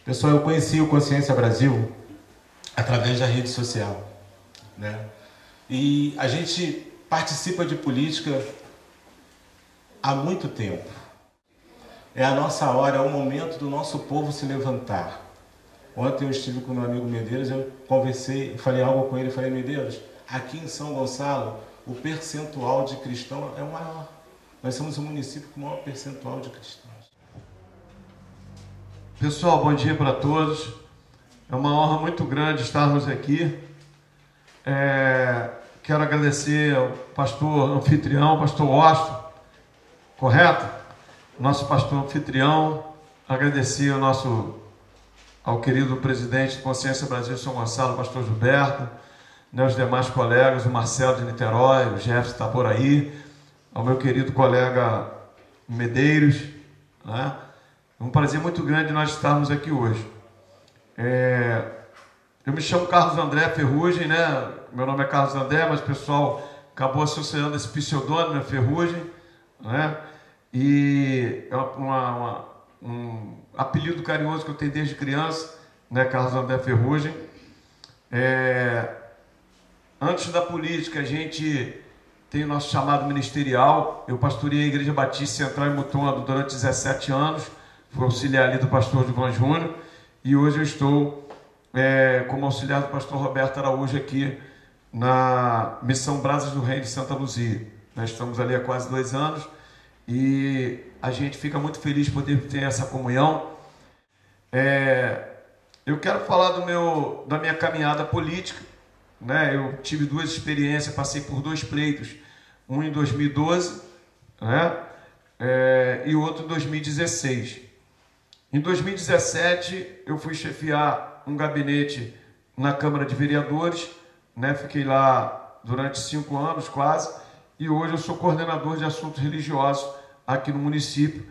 Pessoal, eu conheci o Consciência Brasil através da rede social, né? E a gente participa de política há muito tempo. É a nossa hora, é o momento do nosso povo se levantar. Ontem eu estive com meu amigo Medeiros, eu conversei, falei algo com ele, falei: Medeiros, aqui em São Gonçalo, o percentual de cristãos é o maior. Nós somos o município com o maior percentual de cristãos. Pessoal, bom dia para todos. É uma honra muito grande estarmos aqui. Quero agradecer ao pastor anfitrião, pastor Washington, correto? Nosso pastor anfitrião. Agradecer ao querido presidente do Consciência Brasil São Gonçalo, pastor Gilberto, os demais colegas, o Marcelo de Niterói, o Jefferson está por aí, ao meu querido colega Medeiros, né? É um prazer muito grande nós estarmos aqui hoje. Eu me chamo Carlos André Ferrugem, né? Meu nome é Carlos André, mas o pessoal acabou associando esse pseudônimo a Ferrugem, né? E é um apelido carinhoso que eu tenho desde criança, né? Carlos André Ferrugem. Antes da política, a gente tem o nosso chamado ministerial. Eu pastoreei a Igreja Batista Central em Mutondo durante 17 anos. Fui auxiliar ali do pastor Ivan Júnior. E hoje eu estou como auxiliar do pastor Roberto Araújo aqui na Missão Brasas do Reino de Santa Luzia. Nós estamos ali há quase 2 anos e a gente fica muito feliz de poder ter essa comunhão. Eu quero falar da minha caminhada política, né? Eu tive 2 experiências, passei por 2 pleitos, um em 2012, né? E outro em 2016. Em 2017, eu fui chefiar um gabinete na Câmara de Vereadores, né? Fiquei lá durante 5 anos quase, e hoje eu sou coordenador de assuntos religiosos aqui no município.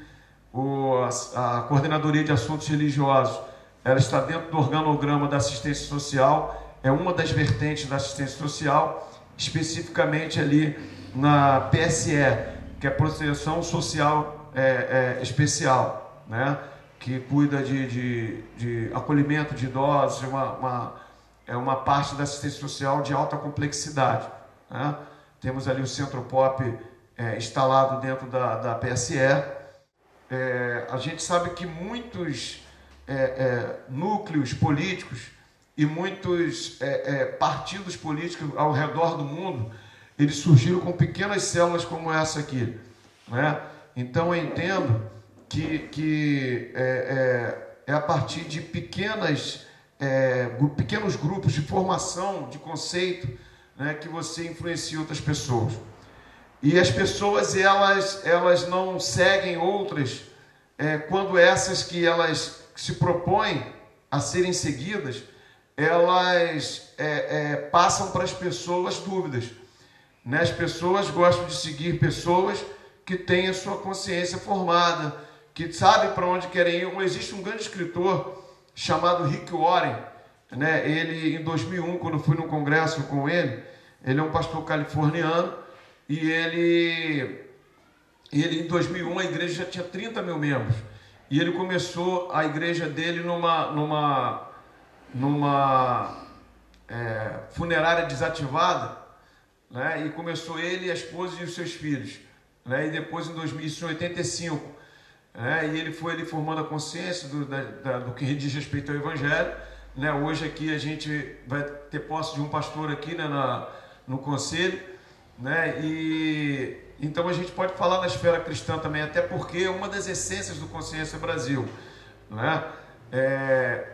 A coordenadoria de assuntos religiosos, ela está dentro do organograma da assistência social, é uma das vertentes da assistência social, especificamente ali na PSE, que é a Proteção Social Especial, né? Que cuida de acolhimento de idosos, é uma parte da assistência social de alta complexidade, né? Temos ali o Centro Pop instalado dentro da PSE. A gente sabe que muitos núcleos políticos e muitos partidos políticos ao redor do mundo, eles surgiram com pequenas células como essa aqui, né? Então eu entendo que é a partir de pequenos grupos de formação, de conceito, né, que você influencia outras pessoas. E as pessoas, elas não seguem outras quando essas que elas se propõem a serem seguidas, elas passam para as pessoas dúvidas, né? As pessoas gostam de seguir pessoas que têm a sua consciência formada, que sabem para onde querem ir. Existe um grande escritor chamado Rick Warren, né? Ele, em 2001, quando eu fui no congresso com ele é um pastor californiano, e ele em 2001 a igreja já tinha 30 mil membros, e ele começou a igreja dele numa funerária desativada, né? E começou ele, a esposa e os seus filhos, né? E depois, em 1985, e ele foi formando a consciência do que diz respeito ao Evangelho, né? Hoje aqui a gente vai ter posse de um pastor aqui, né, no conselho, né? E então a gente pode falar na esfera cristã também, até porque é uma das essências do Consciência Brasil, né?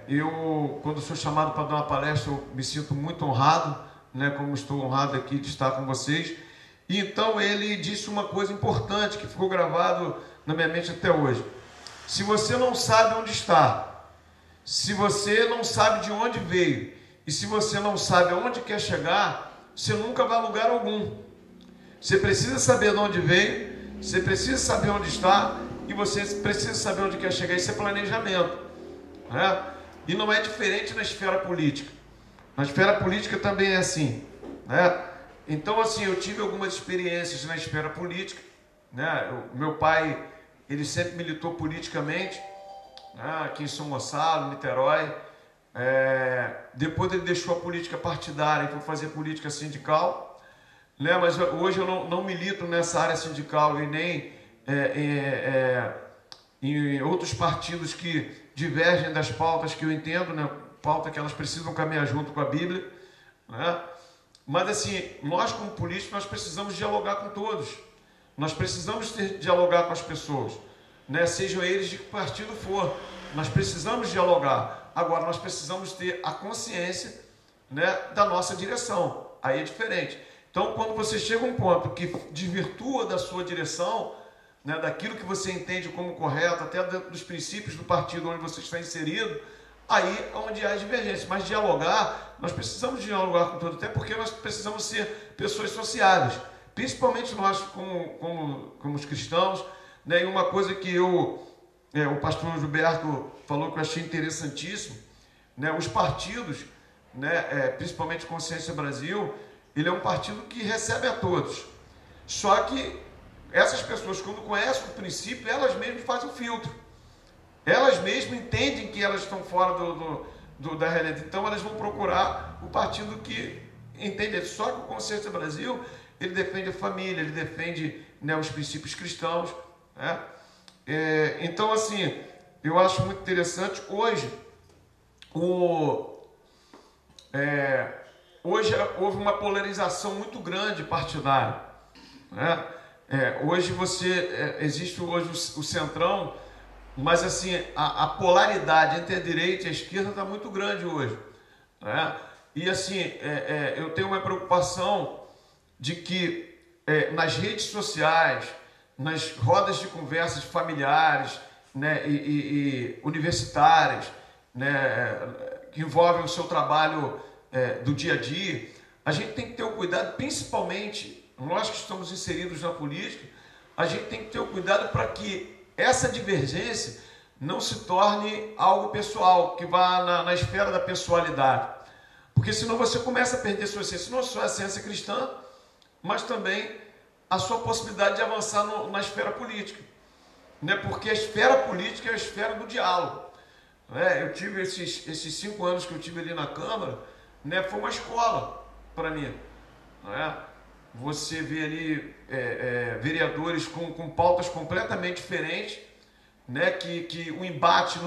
Eu, quando sou chamado para dar uma palestra, eu me sinto muito honrado, né? Como estou honrado aqui de estar com vocês. E então ele disse uma coisa importante que ficou gravado na minha mente até hoje: se você não sabe onde está, se você não sabe de onde veio, e se você não sabe aonde quer chegar, você nunca vai a lugar algum. Você precisa saber de onde veio, você precisa saber onde está, e você precisa saber onde quer chegar. Isso é planejamento, né? E não é diferente na esfera política. Na esfera política também é assim, né? Então, assim, eu tive algumas experiências na esfera política, né? Meu pai, ele sempre militou politicamente, né, aqui em São Gonçalo, Niterói. Depois ele deixou a política partidária e foi fazer política sindical, né, mas hoje eu não milito nessa área sindical e nem em outros partidos que divergem das pautas que eu entendo, né, pauta que elas precisam caminhar junto com a Bíblia, né? Mas assim, nós como políticos, nós precisamos dialogar com todos, nós precisamos dialogar com as pessoas, né? Sejam eles de que partido for, nós precisamos dialogar. Agora, nós precisamos ter a consciência, né, da nossa direção, aí é diferente. Então, quando você chega a um ponto que desvirtua da sua direção, né, daquilo que você entende como correto, até dos princípios do partido onde você está inserido, aí é onde há divergência. Mas dialogar, nós precisamos dialogar com todos, até porque nós precisamos ser pessoas sociáveis, principalmente nós como os cristãos, né? E uma coisa que o pastor Gilberto falou que eu achei interessantíssimo, né? Os partidos, né, principalmente Consciência Brasil, ele é um partido que recebe a todos. Só que essas pessoas, quando conhecem o princípio, elas mesmas fazem o filtro. Elas mesmas entendem que elas estão fora da realidade. Então, elas vão procurar o partido que entende. Só que o Consciência Brasil, ele defende a família, ele defende, né, os princípios cristãos, né? Então, assim, eu acho muito interessante. Hoje houve uma polarização muito grande partidária, né? Hoje existe hoje o centrão, mas assim, a polaridade entre a direita e a esquerda está muito grande hoje, né? E assim, eu tenho uma preocupação de que nas redes sociais, nas rodas de conversas familiares, né, e universitárias, né, que envolvem o seu trabalho do dia a dia, a gente tem que ter o cuidado, principalmente nós que estamos inseridos na política, a gente tem que ter o cuidado para que essa divergência não se torne algo pessoal, que vá na esfera da pessoalidade. Porque senão você começa a perder sua essência, não só a essência cristã, mas também a sua possibilidade de avançar na esfera política, né? Porque a esfera política é a esfera do diálogo, né? Eu tive esses 5 anos que eu tive ali na Câmara, né? Foi uma escola para mim, né? Você vê ali vereadores com pautas completamente diferentes, né? Que o embate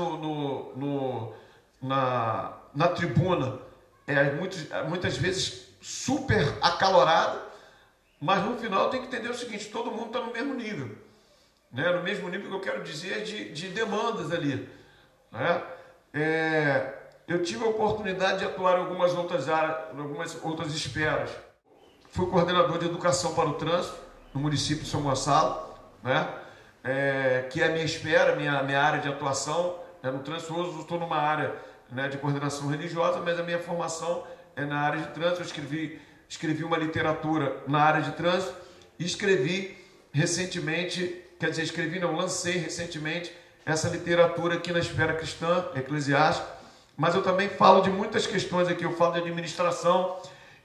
na tribuna muitas vezes super acalorado, mas no final tem que entender o seguinte: todo mundo está no mesmo nível, né? No mesmo nível que eu quero dizer de demandas ali, né? Eu tive a oportunidade de atuar em algumas outras áreas, em algumas outras esferas. Fui coordenador de educação para o trânsito no município de São Gonçalo, né? Que é a minha esfera, minha área de atuação, né? No trânsito. Hoje eu estou numa área, né, de coordenação religiosa, mas a minha formação é na área de trânsito. Eu escrevi uma literatura na área de trânsito e escrevi recentemente, lancei recentemente essa literatura aqui na esfera cristã, eclesiástica, mas eu também falo de muitas questões aqui, eu falo de administração,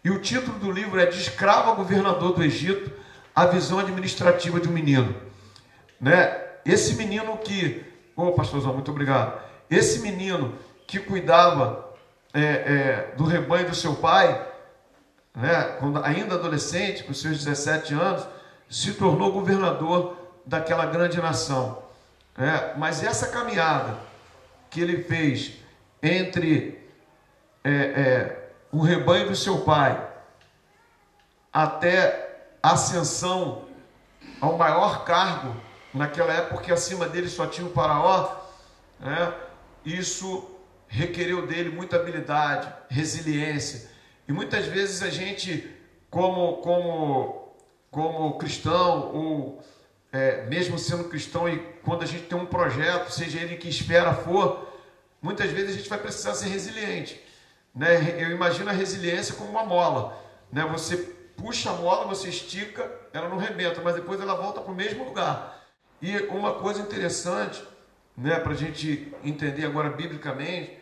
e o título do livro é De Escravo a Governador do Egito, a visão administrativa de um menino, né? Esse menino que... pastorzão, muito obrigado. Esse menino que cuidava do rebanho do seu pai, né, quando ainda adolescente, com seus 17 anos, se tornou governador daquela grande nação, né? Mas essa caminhada que ele fez entre o rebanho do seu pai até a ascensão ao maior cargo naquela época, porque acima dele só tinha o faraó, né? Isso requereu dele muita habilidade, resiliência, e muitas vezes a gente, como cristão, ou mesmo sendo cristão, e quando a gente tem um projeto, seja ele em que esfera for, muitas vezes a gente vai precisar ser resiliente, né? Eu imagino a resiliência como uma mola, né? Você puxa a mola, você estica, ela não rebenta, mas depois ela volta para o mesmo lugar. E uma coisa interessante, né, para a gente entender agora biblicamente,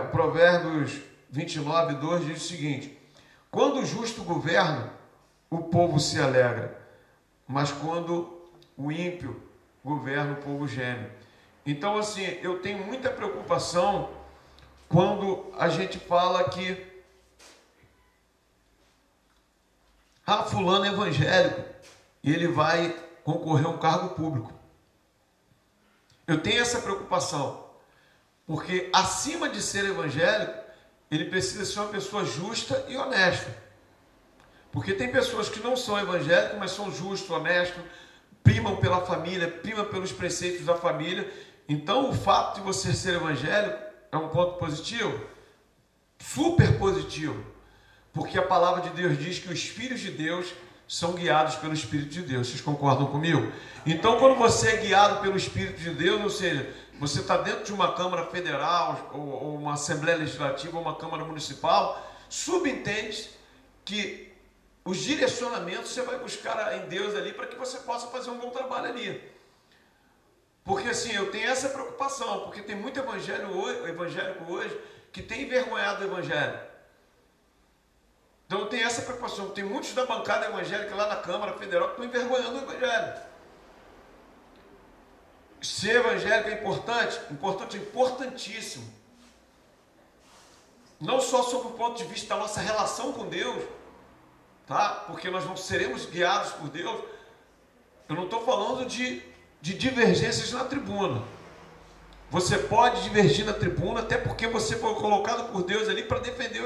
o Provérbios 29, 2 diz o seguinte: quando o justo governa, o povo se alegra, mas quando o ímpio governa, o povo geme. Então, assim, eu tenho muita preocupação quando a gente fala que fulano é evangélico e ele vai concorrer a um cargo público. Eu tenho essa preocupação, porque acima de ser evangélico, ele precisa ser uma pessoa justa e honesta. Porque tem pessoas que não são evangélicas, mas são justos, honestos, primam pela família, primam pelos preceitos da família. Então, o fato de você ser evangélico é um ponto positivo, super positivo, porque a palavra de Deus diz que os filhos de Deus são guiados pelo Espírito de Deus. Vocês concordam comigo? Então, quando você é guiado pelo Espírito de Deus, ou seja, você está dentro de uma Câmara Federal, ou uma Assembleia Legislativa, ou uma Câmara Municipal, subentende que os direcionamentos você vai buscar em Deus ali para que você possa fazer um bom trabalho ali. Porque assim, eu tenho essa preocupação, porque tem muito evangélico hoje que tem envergonhado o evangelho. Então eu tenho essa preocupação. Tem muitos da bancada evangélica lá na Câmara Federal que estão envergonhando o evangelho. Ser evangélico é importante, importantíssimo. Não só sob o ponto de vista da nossa relação com Deus, tá? Porque nós não seremos guiados por Deus. Eu não estou falando de divergências na tribuna. Você pode divergir na tribuna, até porque você foi colocado por Deus ali para defender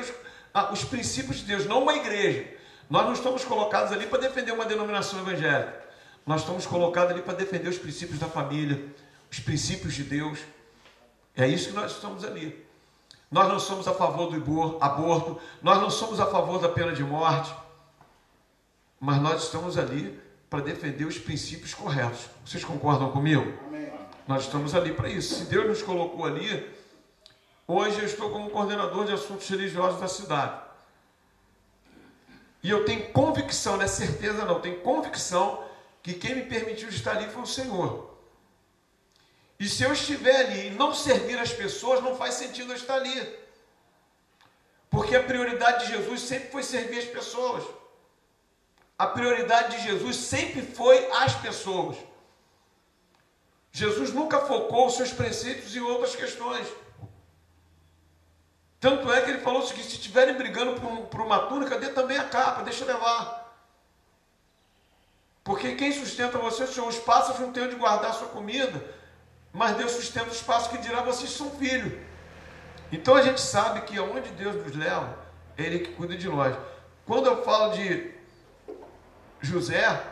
os princípios de Deus, não uma igreja. Nós não estamos colocados ali para defender uma denominação evangélica. Nós estamos colocados ali para defender os princípios da família, os princípios de Deus. É isso que nós estamos ali. Nós não somos a favor do aborto, nós não somos a favor da pena de morte, mas nós estamos ali para defender os princípios corretos. Vocês concordam comigo? Amém. Nós estamos ali para isso. Se Deus nos colocou ali, hoje eu estou como coordenador de assuntos religiosos da cidade. E eu tenho convicção, não é certeza não, tenho convicção que quem me permitiu estar ali foi o Senhor. E se eu estiver ali e não servir as pessoas, não faz sentido eu estar ali. Porque a prioridade de Jesus sempre foi servir as pessoas. A prioridade de Jesus sempre foi as pessoas. Jesus nunca focou os seus preceitos em outras questões. Tanto é que ele falou que se estiverem brigando por uma túnica, dê também a capa, deixa levar. Porque quem sustenta você, Senhor, os pássaros não têm onde guardar a sua comida, mas Deus sustenta os pássaros que dirá, vocês são filhos. Então a gente sabe que aonde Deus nos leva, é Ele que cuida de nós. Quando eu falo de José,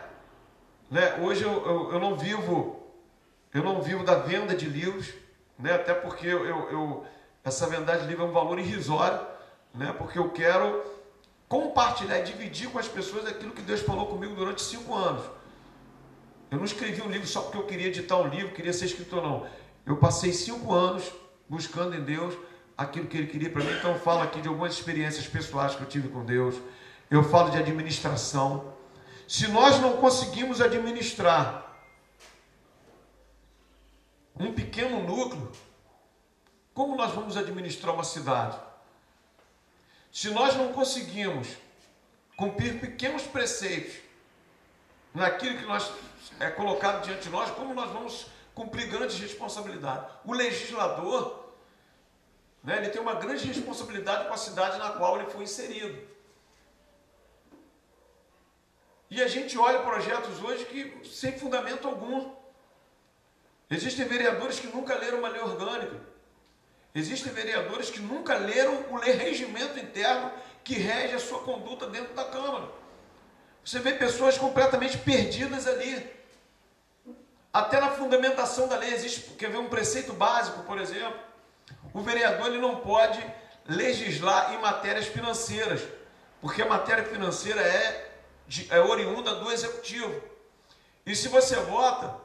né, hoje eu não vivo da venda de livros, né, até porque essa venda de livros é um valor irrisório, né, porque eu quero compartilhar e dividir com as pessoas aquilo que Deus falou comigo durante 5 anos. Eu não escrevi um livro só porque eu queria editar um livro, queria ser escritor, não. Eu passei 5 anos buscando em Deus aquilo que Ele queria para mim. Então eu falo aqui de algumas experiências pessoais que eu tive com Deus. Eu falo de administração. Se nós não conseguimos administrar um pequeno núcleo, como nós vamos administrar uma cidade? Se nós não conseguimos cumprir pequenos preceitos naquilo que é colocado diante de nós, como nós vamos cumprir grandes responsabilidades? O legislador, né, ele tem uma grande responsabilidade com a cidade na qual ele foi inserido. E a gente olha projetos hoje que sem fundamento algum. Existem vereadores que nunca leram uma lei orgânica. Existem vereadores que nunca leram o regimento interno que rege a sua conduta dentro da Câmara. Você vê pessoas completamente perdidas ali. Até na fundamentação da lei existe, quer ver um preceito básico, por exemplo. O vereador ele não pode legislar em matérias financeiras, porque a matéria financeira é oriunda do executivo. E se você bota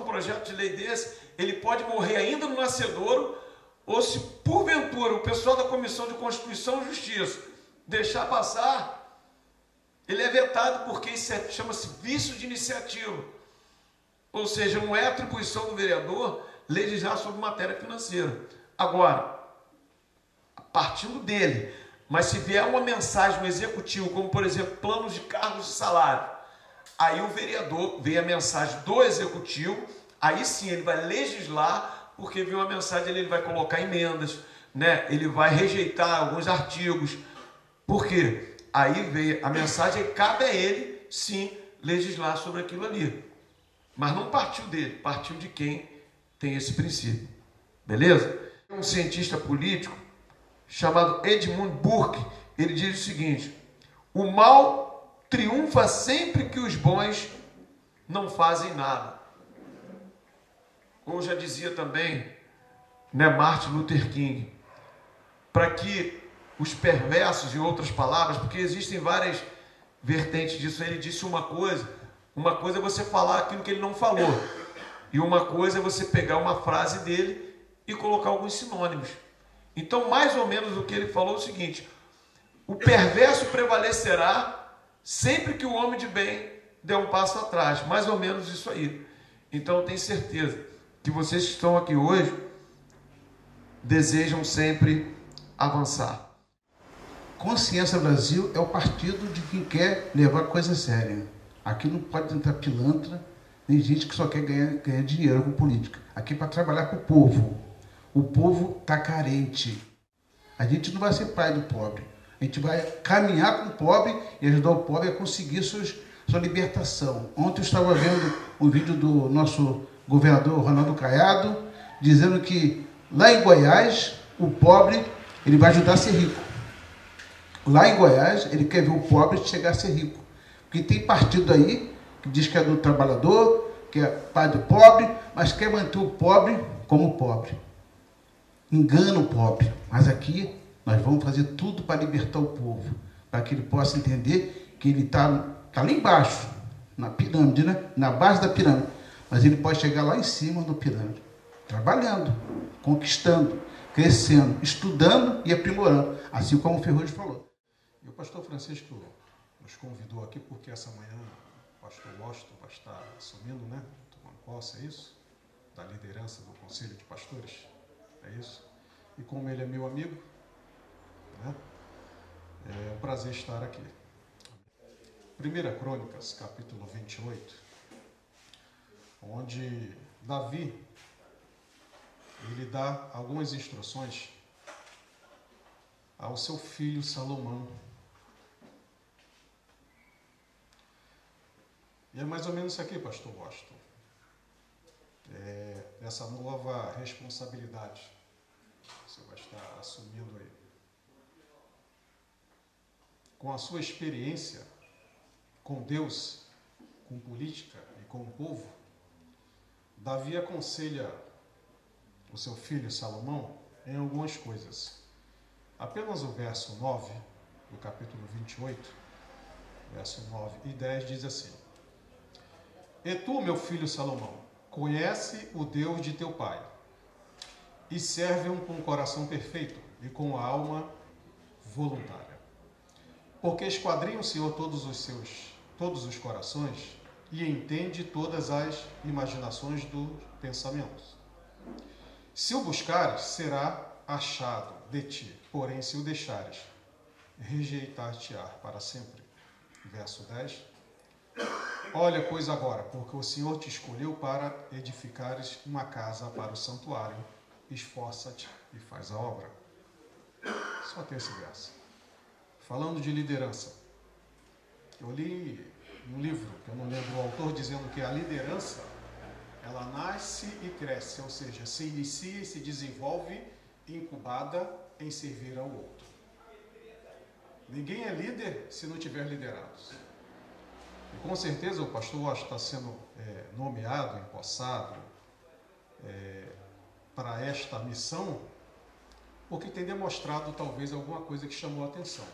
um projeto de lei desse, ele pode morrer ainda no nascedouro, ou se porventura o pessoal da Comissão de Constituição e Justiça deixar passar, ele é vetado, porque isso chama-se vício de iniciativa. Ou seja, não é atribuição do vereador legislar sobre matéria financeira. Agora, partindo dele, mas se vier uma mensagem no executivo, como por exemplo, planos de cargos e salário, aí o vereador vê a mensagem do executivo, Aí sim ele vai legislar, porque viu a mensagem, ele vai colocar emendas, né? Ele vai rejeitar alguns artigos. Por quê? Aí veio a mensagem e cabe a ele, sim, legislar sobre aquilo ali. Mas não partiu dele, partiu de quem tem esse princípio. Beleza? Um cientista político chamado Edmund Burke, ele diz o seguinte: o mal triunfa sempre que os bons não fazem nada. Ou já dizia também, né, Martin Luther King, para que os perversos, em outras palavras, porque existem várias vertentes disso, ele disse uma coisa é você falar aquilo que ele não falou, e uma coisa é você pegar uma frase dele e colocar alguns sinônimos. Então, mais ou menos o que ele falou é o seguinte: o perverso prevalecerá sempre que o homem de bem der um passo atrás. Mais ou menos isso aí. Então, eu tenho certeza que vocês que estão aqui hoje desejam sempre avançar. Consciência Brasil é o partido de quem quer levar coisa séria. Aqui não pode entrar pilantra, nem gente que só quer ganhar dinheiro com política. Aqui é para trabalhar com o povo. O povo está carente. A gente não vai ser pai do pobre. A gente vai caminhar com o pobre e ajudar o pobre a conseguir sua libertação. Ontem eu estava vendo um vídeo do nosso governador Ronaldo Caiado, dizendo que lá em Goiás, o pobre ele vai ajudar a ser rico. Lá em Goiás, ele quer ver o pobre chegar a ser rico. Porque tem partido aí que diz que é do trabalhador, que é pai do pobre, mas quer manter o pobre como pobre. Engana o pobre. Mas aqui nós vamos fazer tudo para libertar o povo, para que ele possa entender que ele está lá embaixo, na pirâmide, né? Na base da pirâmide. Mas ele pode chegar lá em cima do pirâmide, trabalhando, conquistando, crescendo, estudando e aprimorando, assim como o Ferrugem falou. E o pastor Francisco nos convidou aqui porque essa manhã o pastor Washington vai estar assumindo, né, tomando posse, é isso? Da liderança do Conselho de Pastores, é isso? E como ele é meu amigo, né, é um prazer estar aqui. 1 Crônicas, capítulo 28, onde Davi, ele dá algumas instruções ao seu filho Salomão. E é mais ou menos isso aqui, pastor Washington. Essa nova responsabilidade que você vai estar assumindo aí. Com a sua experiência com Deus, com política e com o povo, Davi aconselha o seu filho Salomão em algumas coisas. Apenas o verso 9 do capítulo 28, verso 9 e 10 diz assim: E tu, meu filho Salomão, conhece o Deus de teu pai, e serve-o com o coração perfeito e com a alma voluntária. Porque esquadrinha o Senhor todos os corações e entende todas as imaginações dos pensamentos. Se o buscares, será achado de ti, porém se o deixares, rejeitar-te-á para sempre. Verso 10. Olha, pois agora, porque o Senhor te escolheu para edificares uma casa para o santuário, esforça-te e faz a obra. Só tem esse verso. Falando de liderança, eu li um livro, que eu não lembro o autor, dizendo que a liderança, ela nasce e cresce, ou seja, se inicia e se desenvolve incubada em servir ao outro. Ninguém é líder se não tiver liderados. E com certeza o pastor Washington está sendo nomeado, empossado para esta missão, porque tem demonstrado talvez alguma coisa que chamou a atenção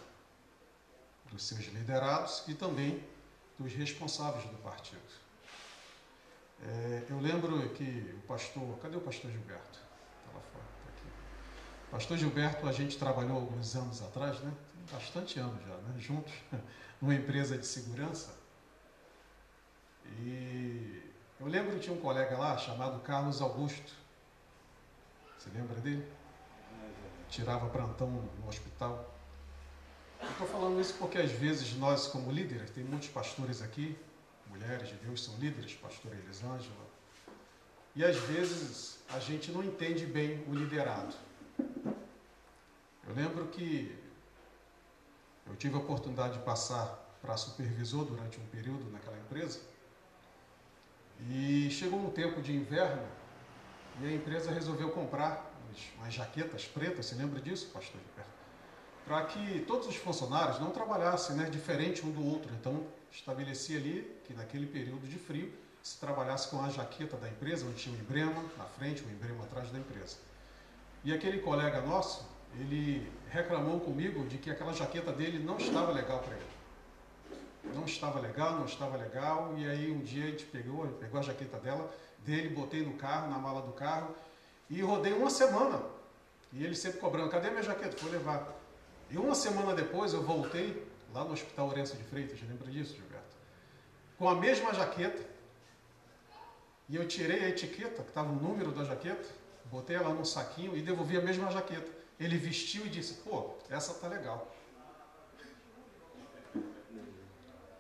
dos seus liderados e também dos responsáveis do partido. Eu lembro que o pastor... Cadê o pastor Gilberto? Está lá fora, está aqui. Pastor Gilberto, a gente trabalhou alguns anos atrás, né? Tem bastante anos já, né? Juntos, numa empresa de segurança. E eu lembro que tinha um colega lá chamado Carlos Augusto. Você lembra dele? Tirava plantão no hospital. Eu estou falando isso porque às vezes nós, como líderes, tem muitos pastores aqui, mulheres de Deus são líderes, pastora Elisângela, E às vezes a gente não entende bem o liderado. Eu lembro que eu tive a oportunidade de passar para supervisor durante um período naquela empresa, e chegou um tempo de inverno e a empresa resolveu comprar umas jaquetas pretas, você lembra disso, pastor Gilberto? Para que todos os funcionários não trabalhassem, né, diferente um do outro. Então, estabelecia ali que naquele período de frio se trabalhasse com a jaqueta da empresa, onde tinha um emblema na frente, um emblema atrás da empresa. E aquele colega nosso, ele reclamou comigo de que aquela jaqueta dele não estava legal para ele. Não estava legal, e aí um dia a gente pegou a jaqueta dele, botei no carro, na mala do carro, e rodei uma semana. E ele sempre cobrando, cadê minha jaqueta? Foi levar. E uma semana depois eu voltei lá no Hospital Orense de Freitas, lembra disso, Gilberto? Com a mesma jaqueta, e eu tirei a etiqueta, que estava o número da jaqueta, botei ela num saquinho e devolvi a mesma jaqueta. Ele vestiu e disse, pô, essa tá legal.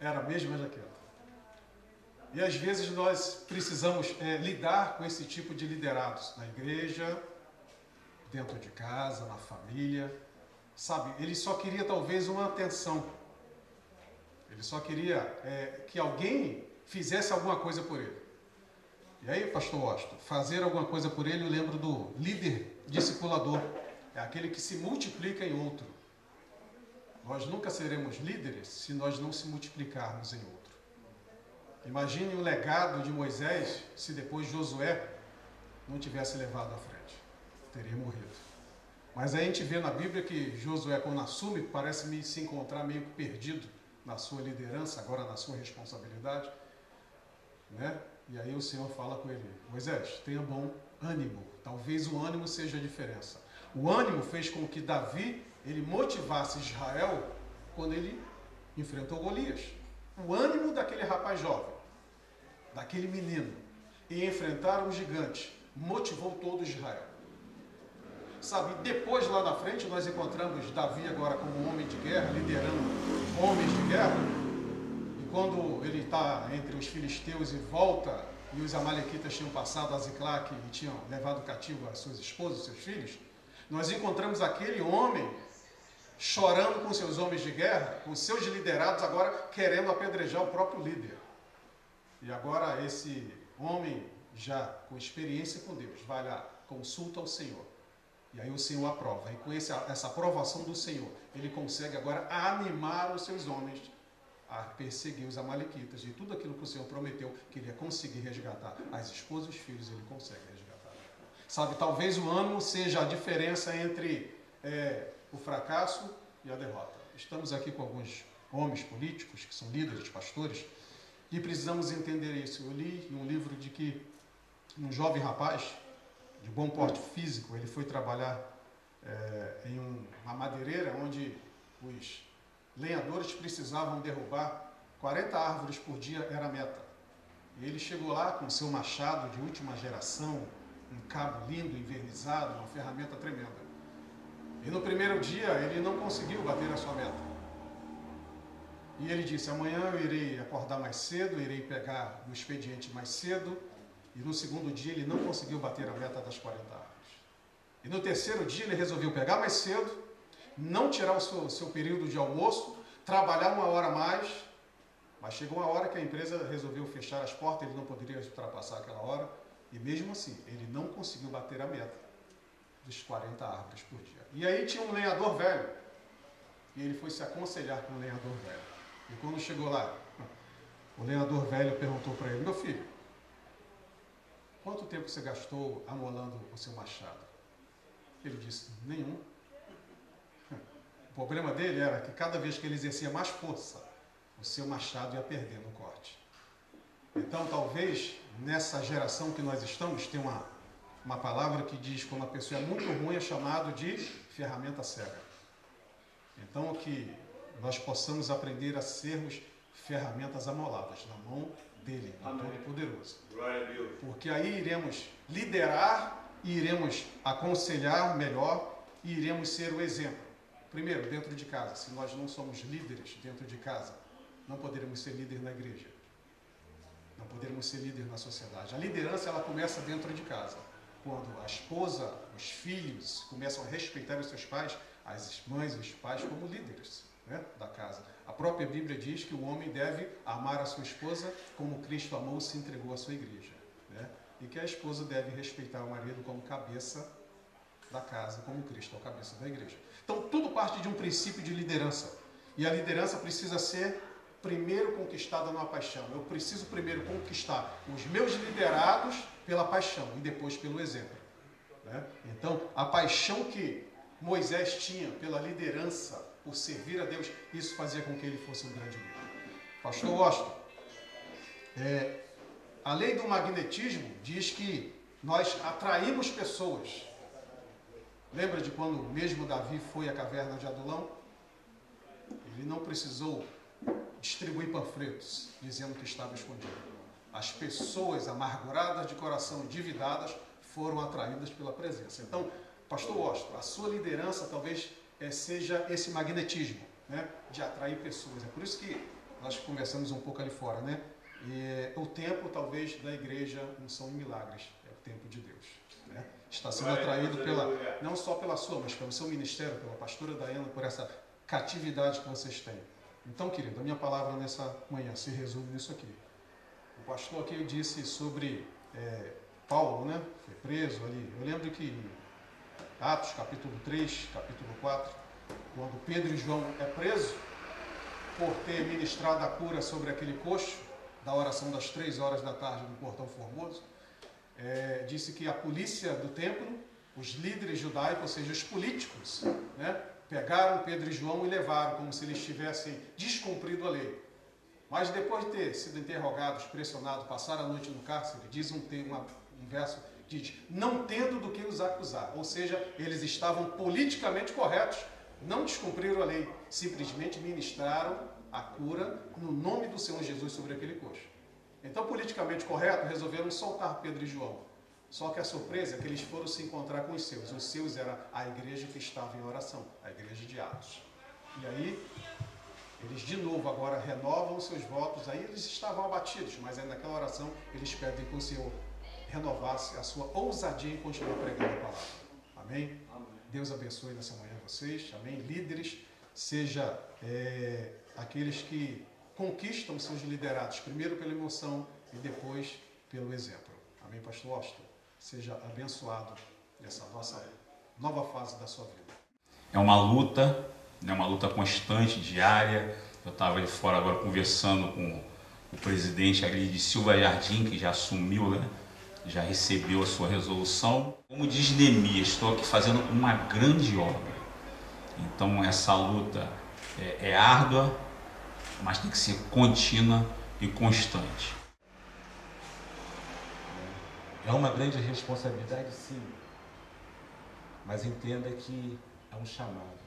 Era a mesma jaqueta. E às vezes nós precisamos lidar com esse tipo de liderados na igreja, dentro de casa, na família. Sabe, ele só queria talvez uma atenção. Ele só queria que alguém fizesse alguma coisa por ele. E aí, pastor Washington, fazer alguma coisa por ele, eu lembro do líder discipulador. É aquele que se multiplica em outro. Nós nunca seremos líderes se nós não se multiplicarmos em outro. Imagine o legado de Moisés se depois Josué não tivesse levado à frente. Teria morrido. Mas aí a gente vê na Bíblia que Josué, quando assume, parece se encontrar meio que perdido na sua liderança, agora na sua responsabilidade, né? E aí o Senhor fala com ele, Moisés, tenha bom ânimo. Talvez o ânimo seja a diferença. O ânimo fez com que Davi, ele motivasse Israel quando ele enfrentou Golias. O ânimo daquele rapaz jovem, daquele menino, em enfrentar um gigante, motivou todo Israel. Sabe, depois lá na frente nós encontramos Davi agora como um homem de guerra, liderando homens de guerra. E quando ele está entre os filisteus e volta, e os amalequitas tinham passado a Ziclac e tinham levado cativo as suas esposas, seus filhos, nós encontramos aquele homem chorando com seus homens de guerra, com seus liderados agora querendo apedrejar o próprio líder. E agora esse homem já com experiência com Deus, vai lá, consulta ao Senhor. E aí o Senhor aprova. E com essa aprovação do Senhor, ele consegue agora animar os seus homens a perseguir os amalequitas. E tudo aquilo que o Senhor prometeu que ele ia conseguir resgatar, as esposas e os filhos, ele consegue resgatar. Sabe, talvez o ânimo seja a diferença entre o fracasso e a derrota. Estamos aqui com alguns homens políticos, que são líderes, pastores, e precisamos entender isso. Eu li num livro de que um jovem rapaz, de bom porte físico, ele foi trabalhar em uma madeireira onde os lenhadores precisavam derrubar 40 árvores por dia, era a meta. E ele chegou lá com seu machado de última geração, um cabo lindo, envernizado, uma ferramenta tremenda. E no primeiro dia ele não conseguiu bater a sua meta. E ele disse, amanhã eu irei acordar mais cedo, irei pegar o expediente mais cedo. E no segundo dia ele não conseguiu bater a meta das 40 árvores. E no terceiro dia ele resolveu pegar mais cedo, não tirar o seu período de almoço, trabalhar uma hora a mais, mas chegou uma hora que a empresa resolveu fechar as portas, ele não poderia ultrapassar aquela hora, e mesmo assim, ele não conseguiu bater a meta dos 40 árvores por dia. E aí tinha um lenhador velho, e ele foi se aconselhar com o lenhador velho. E quando chegou lá, o lenhador velho perguntou para ele, meu filho, quanto tempo você gastou amolando o seu machado? Ele disse, nenhum. O problema dele era que cada vez que ele exercia mais força, o seu machado ia perdendo o corte. Então, talvez, nessa geração que nós estamos, tem uma palavra que diz, quando a pessoa é muito ruim, é chamado de ferramenta cega. Então, que nós possamos aprender a sermos ferramentas amoladas na mão dele, do Todo-Poderoso. Porque aí iremos liderar, e iremos aconselhar melhor, e iremos ser o exemplo. Primeiro, dentro de casa. Se nós não somos líderes dentro de casa, não poderemos ser líderes na igreja. Não poderemos ser líderes na sociedade. A liderança, ela começa dentro de casa. Quando a esposa, os filhos começam a respeitar os seus pais, as mães e os pais como líderes, né, da casa. A própria Bíblia diz que o homem deve amar a sua esposa como Cristo amou e se entregou à sua igreja, né? E que a esposa deve respeitar o marido como cabeça da casa, como Cristo é o cabeça da igreja. Então, tudo parte de um princípio de liderança. E a liderança precisa ser primeiro conquistada numa paixão. Eu preciso primeiro conquistar os meus liderados pela paixão e depois pelo exemplo, né? Então, a paixão que Moisés tinha pela liderança, por servir a Deus, isso fazia com que ele fosse um grande líder. Pastor Washington, a lei do magnetismo diz que nós atraímos pessoas. Lembra de quando mesmo Davi foi à caverna de Adulão? Ele não precisou distribuir panfletos dizendo que estava escondido. As pessoas amarguradas de coração, endividadas, foram atraídas pela presença. Então, Pastor Washington, a sua liderança talvez seja esse magnetismo, né, de atrair pessoas. É por isso que nós conversamos um pouco ali fora, né? E o tempo, talvez, da igreja não são em milagres, é o tempo de Deus, né? Está sendo atraído não só pela sua, mas pelo seu ministério, pela pastora Daiana, por essa catividade que vocês têm. Então, querido, a minha palavra nessa manhã se resume nisso aqui. O pastor aqui disse sobre Paulo, né? Foi preso ali. Eu lembro que Atos, capítulo 3, capítulo 4, quando Pedro e João é preso por ter ministrado a cura sobre aquele coxo, da oração das 3 horas da tarde no Portão Formoso, disse que a polícia do templo, os líderes judaicos, ou seja, os políticos, né, pegaram Pedro e João e levaram como se eles tivessem descumprido a lei. Mas depois de ter sido interrogados, pressionados, passaram a noite no cárcere, diz um verso, diz, não tendo do que os acusar. Ou seja, eles estavam politicamente corretos, não descumpriram a lei, simplesmente ministraram a cura no nome do Senhor Jesus sobre aquele coxo. Então, politicamente correto, resolveram soltar Pedro e João. Só que a surpresa é que eles foram se encontrar com os seus. Os seus era a igreja que estava em oração, a igreja de Atos. E aí, eles de novo agora renovam os seus votos. Aí eles estavam abatidos, mas aí naquela oração eles pedem que o Senhor renovasse a sua ousadia em continuar pregando a palavra. Amém? Amém. Deus abençoe nessa manhã vocês. Amém? Líderes, seja aqueles que conquistam seus liderados, primeiro pela emoção e depois pelo exemplo. Amém, pastor Washington? Seja abençoado nessa nossa nova fase da sua vida. É uma luta, né, uma luta constante, diária. Eu estava ali fora agora conversando com o presidente ali de Silva Jardim, que já assumiu, né, já recebeu a sua resolução. Como diz Neemias, estou aqui fazendo uma grande obra. Então essa luta é árdua, mas tem que ser contínua e constante. É uma grande responsabilidade, sim, mas entenda que é um chamado.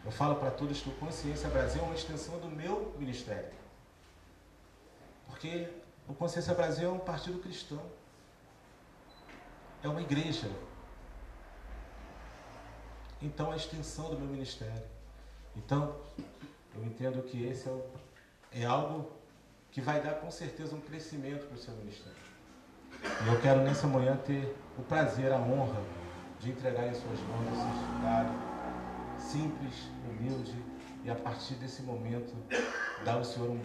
Eu falo para todos que o Consciência Brasil é uma extensão do meu ministério, porque o Consciência Brasil é um partido cristão, é uma igreja, então é a extensão do meu ministério. Então, eu entendo que esse é algo que vai dar com certeza um crescimento para o seu ministério. E eu quero nessa manhã ter o prazer, a honra de entregar em suas mãos esse certificado simples, humilde, e a partir desse momento dar ao Senhor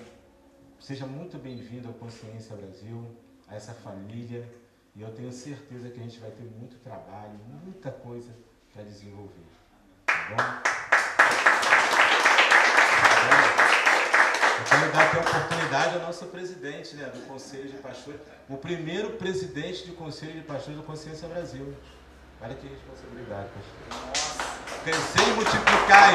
seja muito bem-vindo ao Consciência Brasil, a essa família, e eu tenho certeza que a gente vai ter muito trabalho, muita coisa para desenvolver. Tá bom? Eu quero dar aqui a oportunidade ao nosso presidente, né, do Conselho de Pastores, o primeiro presidente do Conselho de Pastores do Consciência Brasil. Olha que responsabilidade, pastor. Crescer e multiplicar.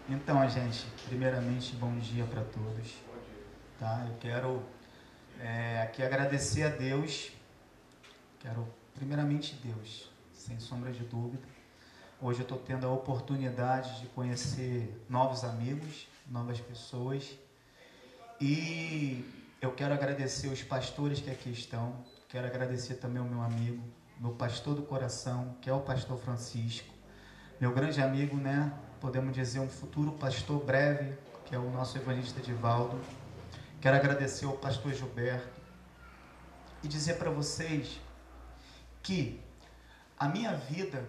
Então, gente, primeiramente, bom dia para todos. Tá? Eu quero aqui agradecer a Deus. Quero, primeiramente, Deus, sem sombra de dúvida. Hoje eu estou tendo a oportunidade de conhecer novos amigos, novas pessoas. E eu quero agradecer os pastores que aqui estão. Quero agradecer também ao meu amigo, meu pastor do coração, que é o pastor Francisco. Meu grande amigo, né? Podemos dizer um futuro pastor breve, que é o nosso evangelista Divaldo. quero agradecer ao pastor Gilberto e dizer para vocês que a minha vida,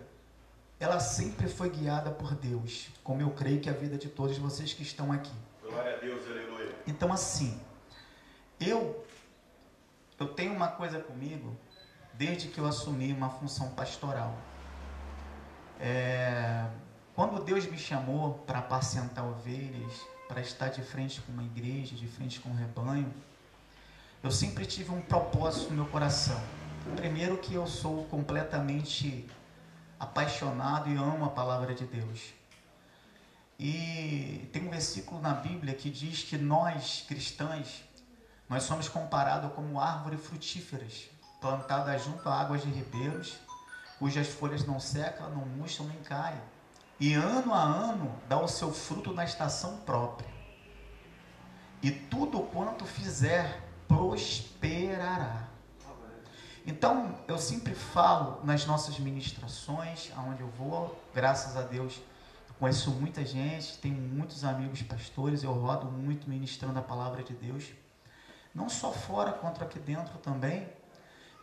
ela sempre foi guiada por Deus, como eu creio que a vida de todos vocês que estão aqui. Glória a Deus, aleluia. Então, assim, eu tenho uma coisa comigo, desde que eu assumi uma função pastoral. Quando Deus me chamou para apacentar ovelhas, para estar de frente com uma igreja, de frente com um rebanho, eu sempre tive um propósito no meu coração. Primeiro, que eu sou completamente apaixonado e amo a palavra de Deus. E tem um versículo na Bíblia que diz que nós, cristãos, nós somos comparados como árvores frutíferas, plantadas junto a águas de ribeiros, cujas folhas não secam, não murcham nem caem. E ano a ano dá o seu fruto na estação própria. E tudo quanto fizer prosperará. Então, eu sempre falo nas nossas ministrações, aonde eu vou, graças a Deus, eu conheço muita gente, tenho muitos amigos pastores, eu rodo muito ministrando a palavra de Deus. Não só fora, quanto aqui dentro também.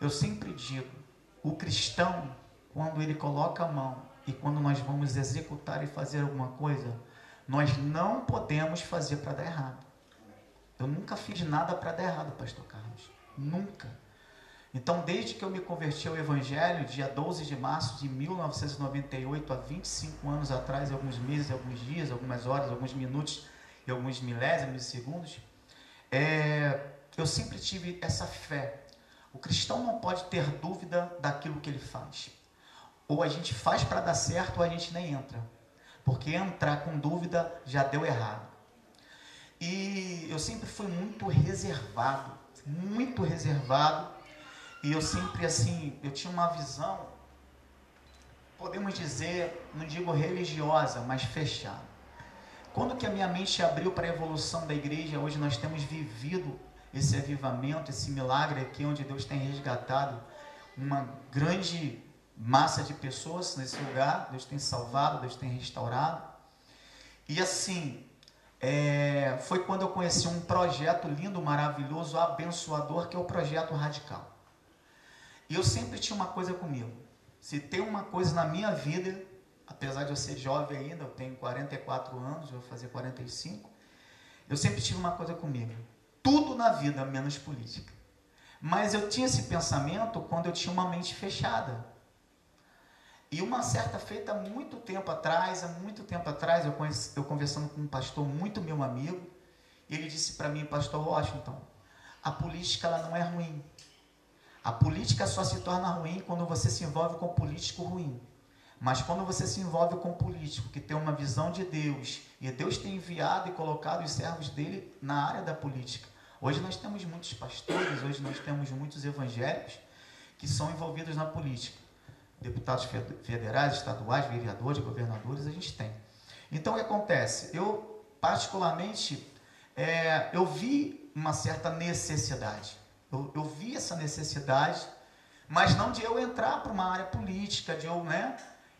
Eu sempre digo, o cristão, quando ele coloca a mão e quando nós vamos executar e fazer alguma coisa, nós não podemos fazer para dar errado. Eu nunca fiz nada para dar errado, pastor Carlos. Nunca. Então, desde que eu me converti ao Evangelho, dia 12 de março de 1998, há 25 anos atrás, alguns meses, alguns dias, algumas horas, alguns minutos e alguns milésimos de segundos, eu sempre tive essa fé. O cristão não pode ter dúvida daquilo que ele faz. Ou a gente faz para dar certo, ou a gente nem entra. Porque entrar com dúvida já deu errado. E eu sempre fui muito reservado. E eu sempre, assim, eu tinha uma visão, podemos dizer, não digo religiosa, mas fechada. Quando que a minha mente abriu para a evolução da igreja, hoje nós temos vivido esse avivamento, esse milagre aqui, onde Deus tem resgatado uma grande massa de pessoas nesse lugar. Deus tem salvado, Deus tem restaurado. E assim, foi quando eu conheci um projeto lindo, maravilhoso, abençoador, que é o Projeto Radical. E eu sempre tinha uma coisa comigo. Se tem uma coisa na minha vida, apesar de eu ser jovem ainda, eu tenho 44 anos, vou fazer 45, eu sempre tive uma coisa comigo. Tudo na vida, menos política. Mas eu tinha esse pensamento quando eu tinha uma mente fechada. E uma certa feita, há muito tempo atrás, eu conversando com um pastor muito meu amigo, ele disse para mim, pastor Washington, a política ela não é ruim. A política só se torna ruim quando você se envolve com um político ruim. Mas quando você se envolve com um político que tem uma visão de Deus, e Deus tem enviado e colocado os servos dele na área da política. Hoje nós temos muitos pastores, hoje nós temos muitos evangélicos que são envolvidos na política. Deputados federais, estaduais, vereadores, governadores, a gente tem. Então, o que acontece? Eu, particularmente, eu vi uma certa necessidade. Eu vi essa necessidade, mas não de eu entrar para uma área política,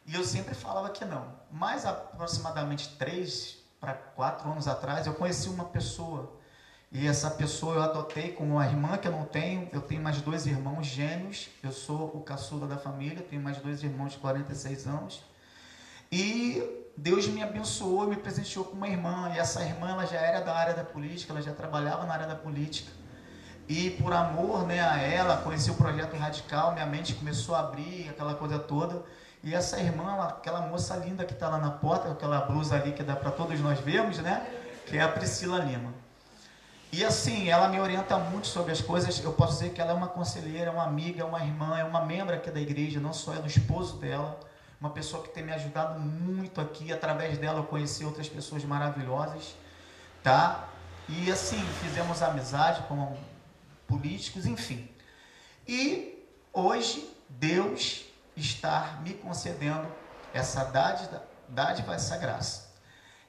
e eu sempre falava que não. Mas, aproximadamente 3 para 4 anos atrás, eu conheci uma pessoa, e essa pessoa eu adotei como uma irmã que eu não tenho. Eu tenho mais 2 irmãos gêmeos, eu sou o caçula da família, tenho mais 2 irmãos de 46 anos, e Deus me abençoou e me presenteou com uma irmã, e essa irmã ela já era da área da política, ela já trabalhava na área da política, e por amor a ela, conheci o Projeto Radical, minha mente começou a abrir, aquela coisa toda, e essa irmã, aquela moça linda que está lá na porta, aquela blusa ali que dá para todos nós vermos, que é a Priscila Lima. E assim, ela me orienta muito sobre as coisas. Eu posso dizer que ela é uma conselheira, uma amiga, uma irmã, é uma membro aqui da igreja, não só é do esposo dela, uma pessoa que tem me ajudado muito aqui. Através dela eu conheci outras pessoas maravilhosas, tá? E assim, fizemos amizade com políticos, enfim. E hoje Deus está me concedendo essa dádiva, essa graça.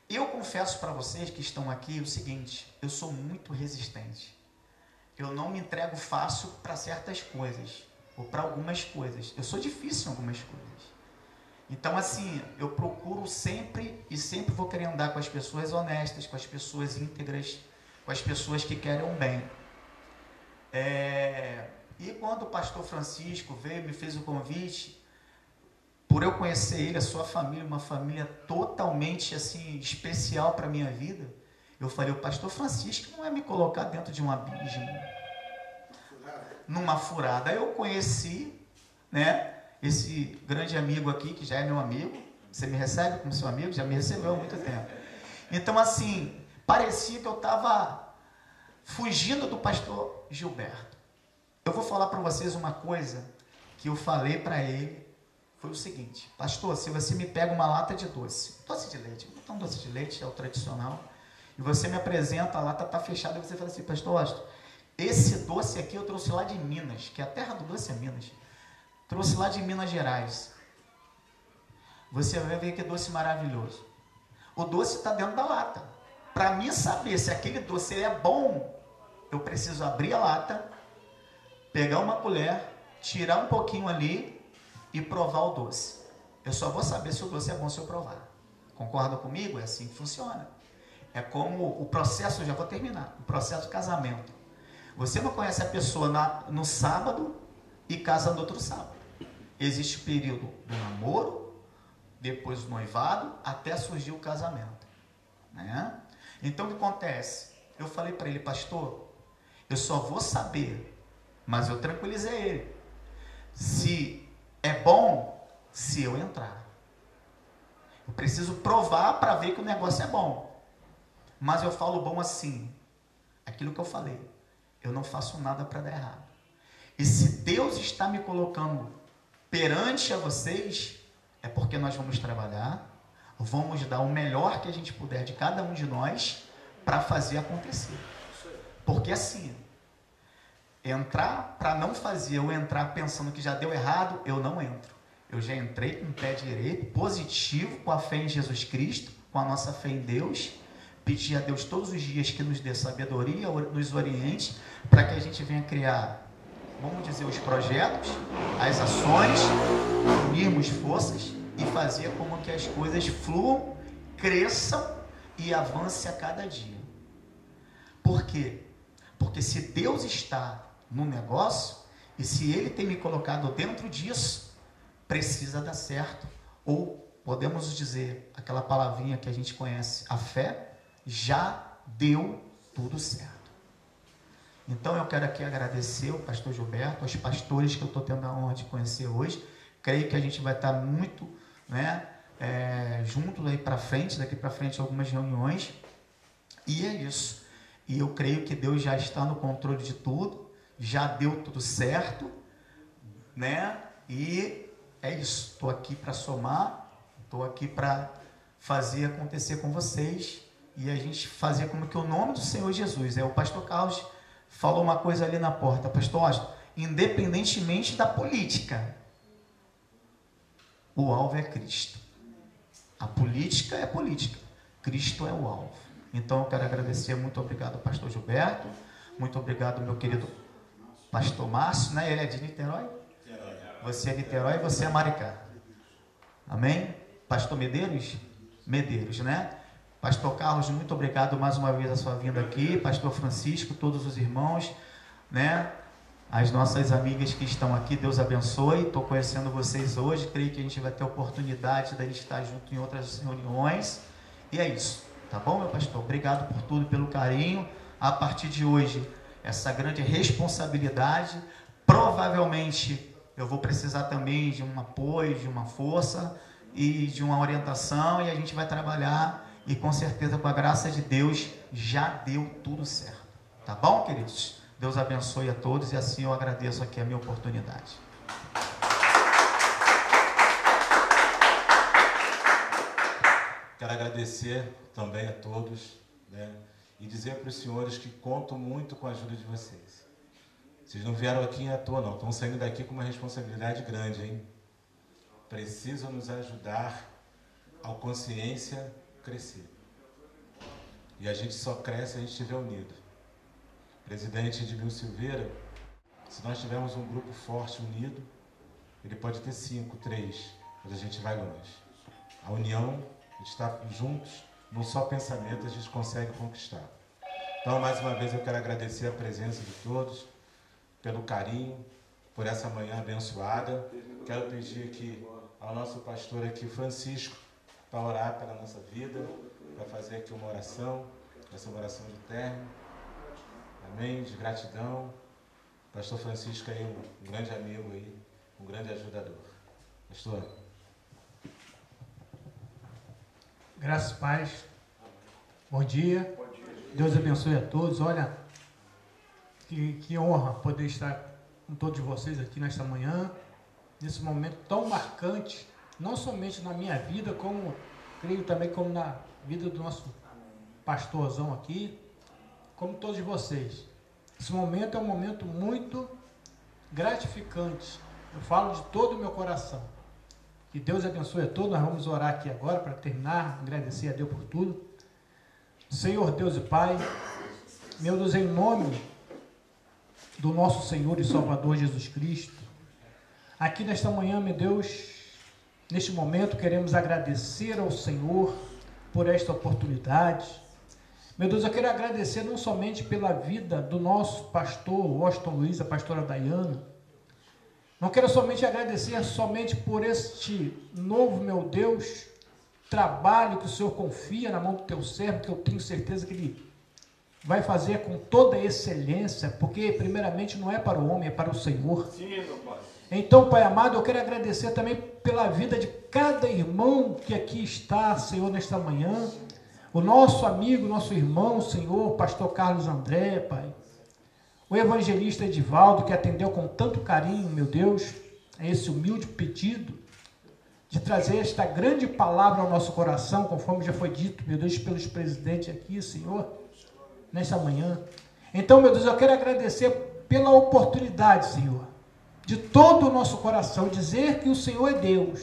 Eu confesso para vocês que estão aqui o seguinte, eu sou muito resistente. Eu não me entrego fácil para certas coisas, ou para algumas coisas. Eu sou difícil em algumas coisas. Então, assim, eu procuro sempre, e sempre vou querer andar com as pessoas honestas, com as pessoas íntegras, com as pessoas que querem o bem. E quando o pastor Francisco veio, me fez o convite, por eu conhecer ele, a sua família, uma família totalmente assim especial para a minha vida, eu falei, o pastor Francisco não é me colocar dentro de um abismo, numa furada. Aí eu conheci, né, esse grande amigo aqui, que já é meu amigo. Você me recebe como seu amigo? Já me recebeu há muito tempo. Então, assim, parecia que eu estava fugindo do pastor Gilberto. Eu vou falar para vocês uma coisa que eu falei para ele, foi o seguinte: pastor, se você me pega uma lata de doce de leite, então doce de leite é o tradicional, e você me apresenta, a lata está fechada, e você fala assim, pastor Austin, esse doce aqui eu trouxe lá de Minas, que a terra do doce é Minas, trouxe lá de Minas Gerais. Você vai ver que doce maravilhoso. O doce está dentro da lata. Para mim saber se aquele doce é bom, eu preciso abrir a lata, pegar uma colher, tirar um pouquinho ali e provar o doce. Eu só vou saber se o doce é bom se eu provar. Concorda comigo? É assim que funciona. É como o processo, já vou terminar, o processo do casamento. Você não conhece a pessoa no sábado e casa no outro sábado. Existe o período do namoro, depois do noivado, até surgir o casamento, né? Então o que acontece? Eu falei para ele, pastor, eu só vou saber, mas eu tranquilizei ele, se é bom se eu entrar. Eu preciso provar para ver que o negócio é bom. Mas eu falo bom assim, aquilo que eu falei, eu não faço nada para dar errado. E se Deus está me colocando perante a vocês, é porque nós vamos trabalhar, vamos dar o melhor que a gente puder de cada um de nós para fazer acontecer. Porque assim, entrar para não fazer, ou entrar pensando que já deu errado, eu não entro. Eu já entrei com o pé direito, positivo, com a fé em Jesus Cristo, com a nossa fé em Deus, pedir a Deus todos os dias que nos dê sabedoria, nos oriente, para que a gente venha criar, vamos dizer, os projetos, as ações, unirmos forças e fazer como que as coisas fluam, cresçam e avancem a cada dia. Por quê? Porque se Deus está no negócio, e se Ele tem me colocado dentro disso, precisa dar certo. Ou podemos dizer, aquela palavrinha que a gente conhece, a fé, já deu tudo certo. Então eu quero aqui agradecer o pastor Gilberto, aos pastores que eu estou tendo a honra de conhecer hoje. Creio que a gente vai estar muito, né, juntos aí para frente, daqui para frente algumas reuniões. E é isso. E eu creio que Deus já está no controle de tudo, já deu tudo certo, né? E é isso. Estou aqui para somar, estou aqui para fazer acontecer com vocês e a gente fazer como que o nome do Senhor Jesus. O pastor Carlos falou uma coisa ali na porta, pastor Austin, independentemente da política, o alvo é Cristo. A política é política, Cristo é o alvo. Então eu quero agradecer, muito obrigado pastor Gilberto, muito obrigado meu querido pastor Márcio, né? Ele é de Niterói? Você é Niterói e você é Maricá. Amém? Pastor Medeiros? Medeiros, né? Pastor Carlos, muito obrigado mais uma vez a sua vinda aqui. Pastor Francisco, todos os irmãos, né? As nossas amigas que estão aqui, Deus abençoe. Estou conhecendo vocês hoje. Creio que a gente vai ter oportunidade de a gente estar junto em outras reuniões. E é isso, tá bom, meu pastor? Obrigado por tudo, pelo carinho. A partir de hoje, essa grande responsabilidade. Provavelmente eu vou precisar também de um apoio, de uma força e de uma orientação. E a gente vai trabalhar. E com certeza, com a graça de Deus, já deu tudo certo. Tá bom, queridos? Deus abençoe a todos e assim eu agradeço aqui a minha oportunidade. Quero agradecer também a todos, né? E dizer para os senhores que conto muito com a ajuda de vocês. Vocês não vieram aqui à toa, não. Estão saindo daqui com uma responsabilidade grande, hein? Precisam nos ajudar a consciência crescer. E a gente só cresce se a gente estiver unido. Presidente Edmil Silveira, se nós tivermos um grupo forte, unido, ele pode ter 5, 3, mas a gente vai longe. A união, a gente está juntos, num só pensamento, a gente consegue conquistar. Então, mais uma vez, eu quero agradecer a presença de todos, pelo carinho, por essa manhã abençoada. Quero pedir aqui ao nosso pastor aqui, Francisco, para orar pela nossa vida, para fazer aqui uma oração, essa oração de término. Amém? De gratidão. Pastor Francisco aí, um grande amigo aí, um grande ajudador. Pastor. Graças, paz. Bom dia. Deus abençoe a todos. Olha, que honra poder estar com todos vocês aqui nesta manhã, nesse momento tão marcante, não somente na minha vida, como creio também como na vida do nosso pastorzão aqui, como todos vocês. Esse momento é um momento muito gratificante. Eu falo de todo o meu coração. Que Deus abençoe a todos. Nós vamos orar aqui agora para terminar, agradecer a Deus por tudo. Senhor Deus e Pai, meu Deus, em nome do nosso Senhor e Salvador Jesus Cristo, aqui nesta manhã, meu Deus, neste momento queremos agradecer ao Senhor por esta oportunidade. Meu Deus, eu quero agradecer não somente pela vida do nosso pastor Washington Luiz, a pastora Dayana. Não quero somente agradecer somente por este novo, meu Deus, trabalho que o Senhor confia na mão do teu servo, que eu tenho certeza que ele vai fazer com toda excelência, porque primeiramente não é para o homem, é para o Senhor. Sim, meu Pai. Então, Pai amado, eu quero agradecer também pela vida de cada irmão que aqui está, Senhor, nesta manhã. O nosso amigo, nosso irmão, Senhor, pastor Carlos André, Pai. O evangelista Edivaldo, que atendeu com tanto carinho, meu Deus, a esse humilde pedido de trazer esta grande palavra ao nosso coração, conforme já foi dito, meu Deus, pelos presidentes aqui, Senhor, nesta manhã. Então, meu Deus, eu quero agradecer pela oportunidade, Senhor, de todo o nosso coração, dizer que o Senhor é Deus.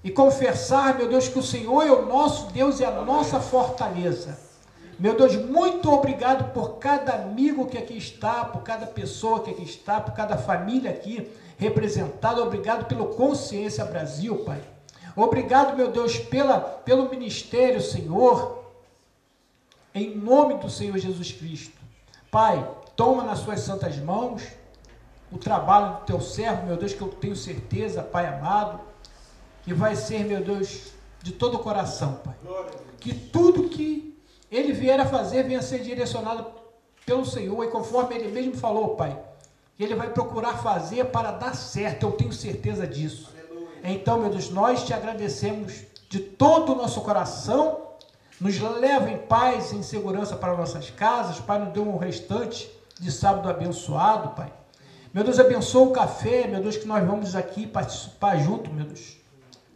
E confessar, meu Deus, que o Senhor é o nosso Deus e a nossa fortaleza. Meu Deus, muito obrigado por cada amigo que aqui está, por cada pessoa que aqui está, por cada família aqui representada. Obrigado pelo Consciência Brasil, Pai. Obrigado, meu Deus, pelo ministério, Senhor, em nome do Senhor Jesus Cristo. Pai, toma nas suas santas mãos o trabalho do teu servo, meu Deus, que eu tenho certeza, Pai amado, que vai ser, meu Deus, de todo o coração, Pai. Que tudo que ele vier a fazer venha a ser direcionado pelo Senhor, e conforme ele mesmo falou, Pai, ele vai procurar fazer para dar certo, eu tenho certeza disso. Então, meu Deus, nós te agradecemos de todo o nosso coração. Nos leva em paz, em segurança para nossas casas. Pai, nos dê um restante de sábado abençoado, Pai. Meu Deus, abençoa o café, meu Deus, que nós vamos aqui participar junto, meu Deus,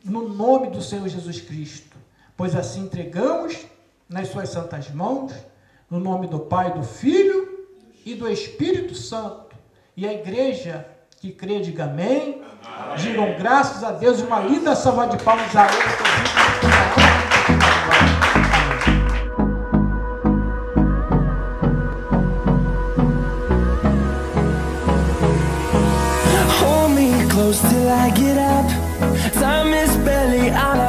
no nome do Senhor Jesus Cristo, pois assim entregamos nas suas santas mãos, no nome do Pai, do Filho e do Espírito Santo. E a igreja que crê, diga amém. Digam graças a Deus, uma linda salva de palmas a ele. Till I get up, time is barely on our